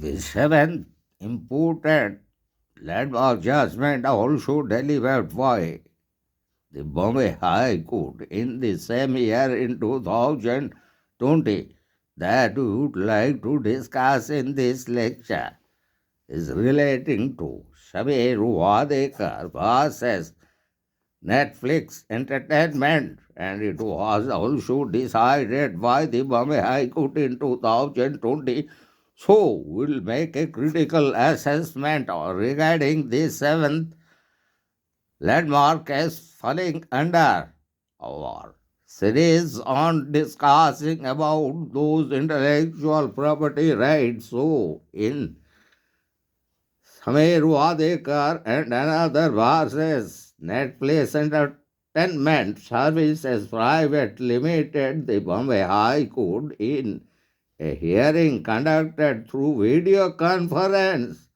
The seventh important landmark judgment also delivered by the Bombay High Court in the same year in 2020 that we would like to discuss in this lecture is relating to Shabir Wadekar vs. Netflix entertainment, and it was also decided by the Bombay High Court in 2020. So, we'll make a critical assessment regarding the seventh landmark case falling under our series on discussing about those intellectual property rights. So, in Samir Wadekar and another versus Netflix Entertainment Services Private Limited, the Bombay High Court, in a hearing conducted through video conference,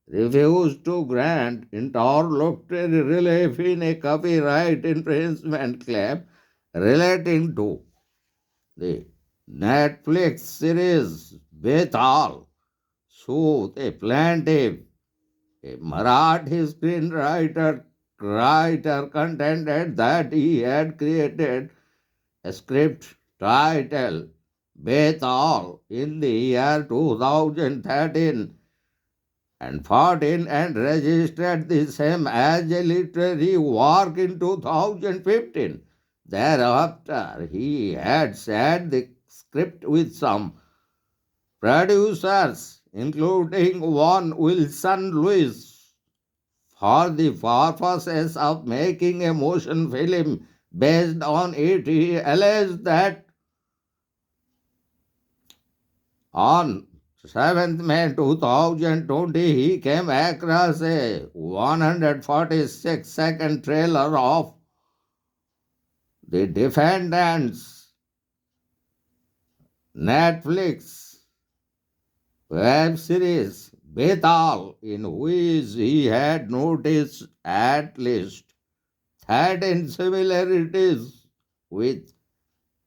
refused to grant interlocutory relief in a copyright infringement claim relating to the Netflix series Bettal. So the plaintiff, a Marathi screenwriter contended that he had created a script titled Bettal in the year 2013 and 14 and registered the same as a literary work in 2015. Thereafter, he had shared the script with some producers, including one Wilson Lewis, for the purposes of making a motion film based on it. He alleged that on 7th May 2020, he came across a 146-second trailer of the defendant's Netflix web series Bettal, in which he had noticed at least 13 similarities with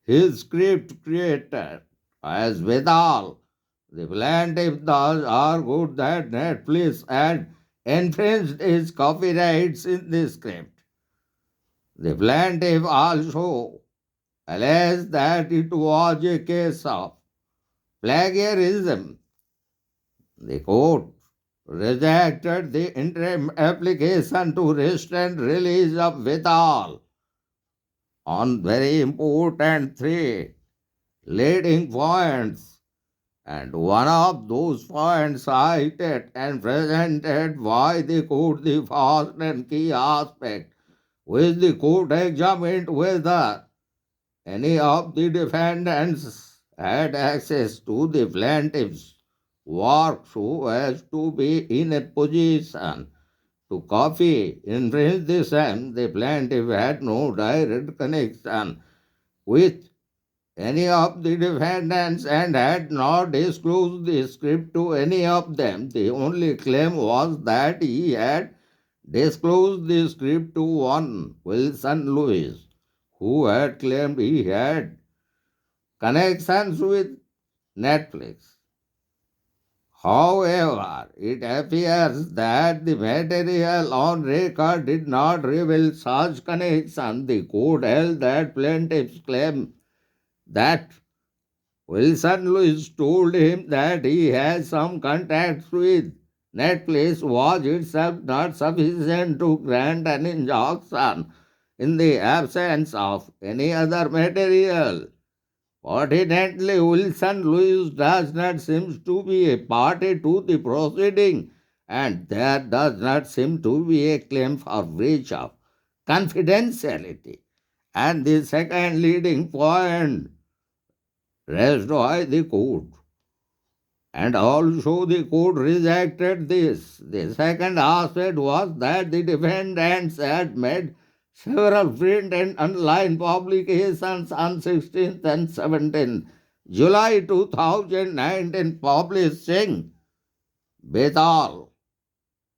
his script creator as Bettal. The plaintiff thus argued that Netflix had infringed his copyrights in the script. The plaintiff also alleged that it was a case of plagiarism. The court rejected the interim application to restrain release of Bettal on very important three leading points, and one of those points cited and presented by the court, the first and key aspect, which the court examined whether any of the defendants had access to the plaintiff's work so as to be in a position to copy, infringe the same. The plaintiff had no direct connection with any of the defendants and had not disclosed the script to any of them. The only claim was that he had disclosed the script to one Wilson Lewis, who had claimed he had connections with Netflix. However, it appears that the material on record did not reveal such connection. The court held that plaintiff's claim that Wilson Lewis told him that he has some contacts with Netflix was itself not sufficient to grant an injunction in the absence of any other material. Fortunately, Wilson Lewis does not seem to be a party to the proceeding, and there does not seem to be a claim for breach of confidentiality. And the second leading point raised by the court, and also the court rejected this. The second aspect was that the defendants had made several print and online publications on 16th and 17th July 2019 publishing Bettal,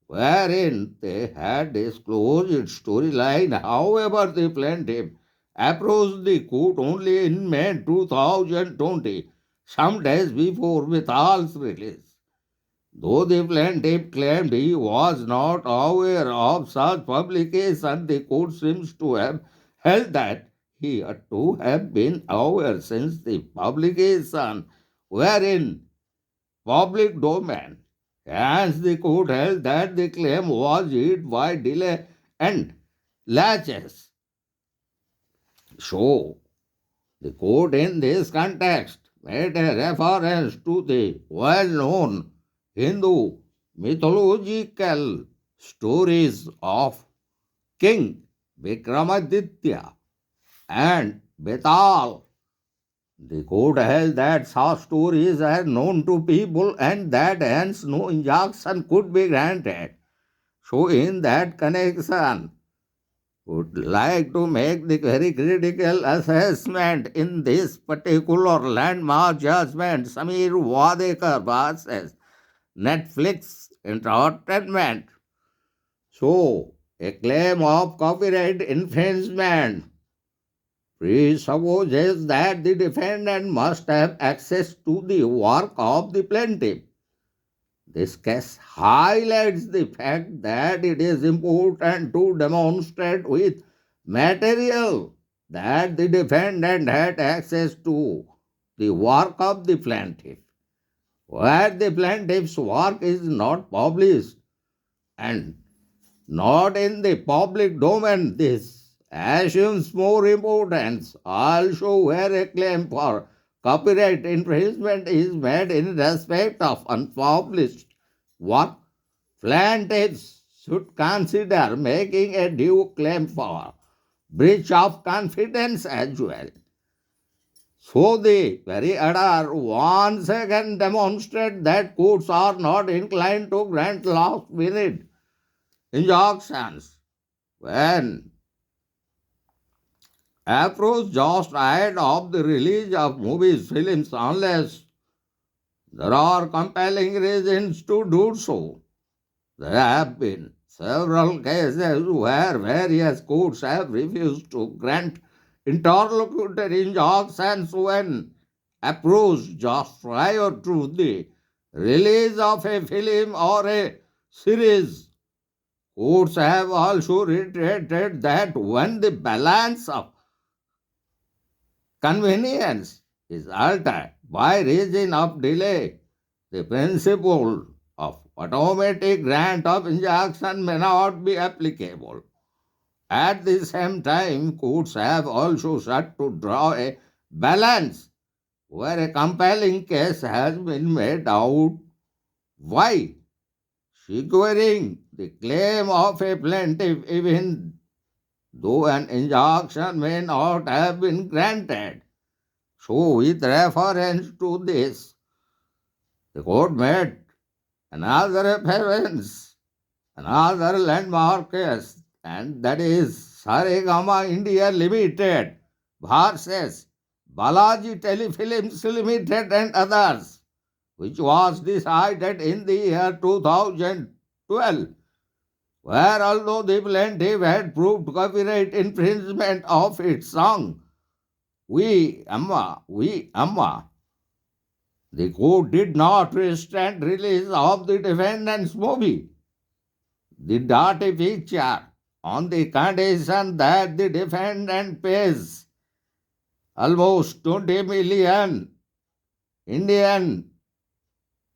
wherein they had disclosed its storyline. However, the plaintiff approached the court only in May 2020, some days before Bettal's release. Though the plaintiff claimed he was not aware of such publication, the court seems to have held that he ought to have been aware since the publication were in public domain. Hence, the court held that the claim was hid by delay and laches. So, the court in this context made a reference to the well known Hindu mythological stories of King Vikramaditya and Bettal. The court held that such stories are known to people and that hence no injunction could be granted. So, in that connection, would like to make the very critical assessment in this particular landmark judgment. Samir Wadekar versus Netflix entertainment. So, a claim of copyright infringement presupposes that the defendant must have access to the work of the plaintiff. This case highlights the fact that it is important to demonstrate with material that the defendant had access to the work of the plaintiff. Where the plaintiff's work is not published and not in the public domain, this assumes more importance. Also, where a claim for copyright infringement is made in respect of unpublished work, plaintiffs should consider making a due claim for breach of confidence as well. So the very order once again demonstrate that courts are not inclined to grant last minute injunctions when approach just ahead of the release of movies, films, unless there are compelling reasons to do so. There have been several cases where various courts have refused to grant interlocutory injunctions when approached just prior to the release of a film or a series. Courts have also reiterated that when the balance of convenience is altered by reason of delay, the principle of automatic grant of injunction may not be applicable. At the same time, courts have also sought to draw a balance where a compelling case has been made out. Why? Securing the claim of a plaintiff even though an injunction may not have been granted. So, with reference to this, the court made another reference, another landmark case, and that is Saregama India Limited versus Balaji Telefilms Limited and others, which was decided in the year 2012, where although the plaintiff had proved copyright infringement of its song, We Amma, the court did not restrain release of the defendant's movie, the dirty picture, on the condition that the defendant pays almost 20 million Indian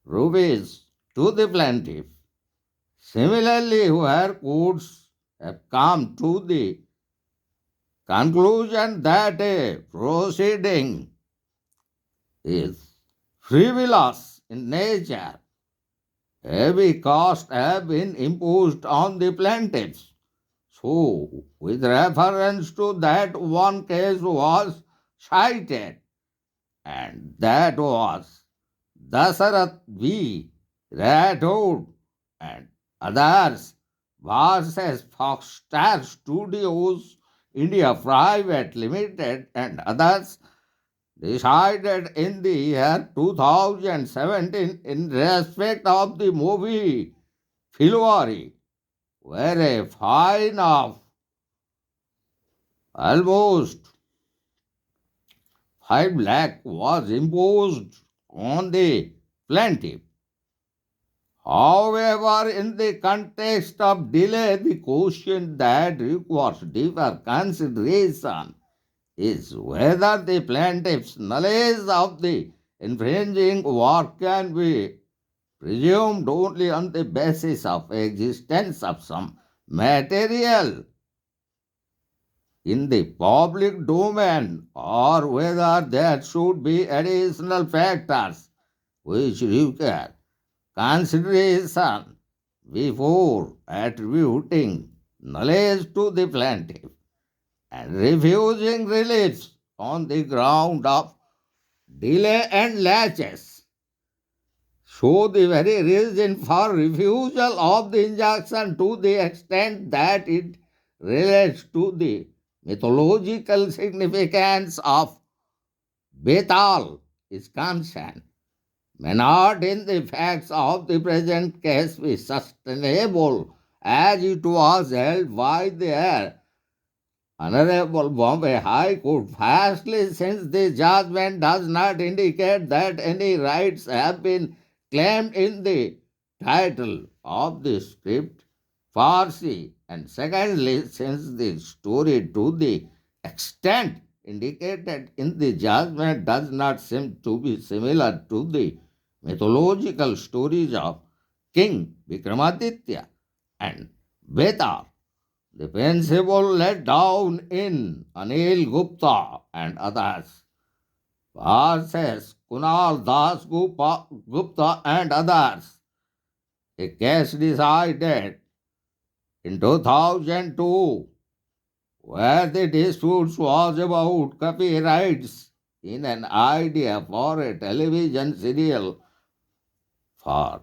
rupees to the plaintiff. Similarly, where courts have come to the conclusion that a proceeding is frivolous in nature, heavy costs have been imposed on the plaintiffs. So, with reference to that, one case was cited, and that was Dasarat V. Rathod and others versus Foxstar Studios India Private Limited and others decided in the year 2017 in respect of the movie Filwari, where a fine of almost 5 lakh was imposed on the plaintiff. However, in the context of delay, the question that requires deeper consideration is whether the plaintiff's knowledge of the infringing work can be presumed only on the basis of existence of some material in the public domain or whether there should be additional factors which require consideration before attributing knowledge to the plaintiff and refusing relief on the ground of delay and laches. So the very reason for refusal of the injunction to the extent that it relates to the mythological significance of Bettal is concerned may not in the facts of the present case be sustainable as it was held by the Honorable Bombay High Court. Firstly, since the judgment does not indicate that any rights have been claimed in the title of the script, Farsi, and secondly, since the story to the extent indicated in the judgment does not seem to be similar to the mythological stories of King Vikramaditya and Betar, the principle laid down in Anil Gupta and others, versus Kunal Das Gupta and others, a case decided in 2002 where the dispute was about copyrights in an idea for a television serial for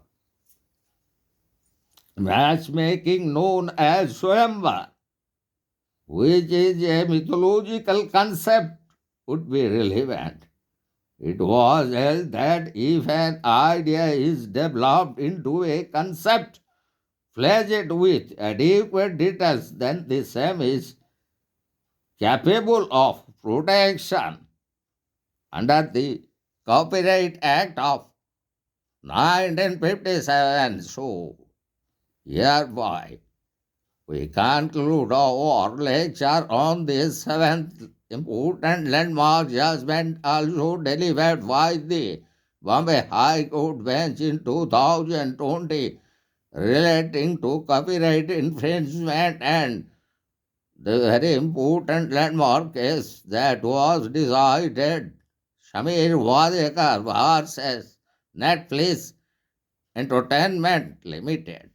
matchmaking known as Swayamvar, which is a mythological concept, would be relevant. It was held that if an idea is developed into a concept fledged with adequate details, then the same is capable of protection under the Copyright Act of 1957. So, hereby we conclude our lecture on this seventh important landmark judgment, also delivered by the Bombay High Court bench in 2020, relating to copyright infringement, and the very important landmark case that was decided, Shamir Wadekar vs. Netflix Entertainment Limited.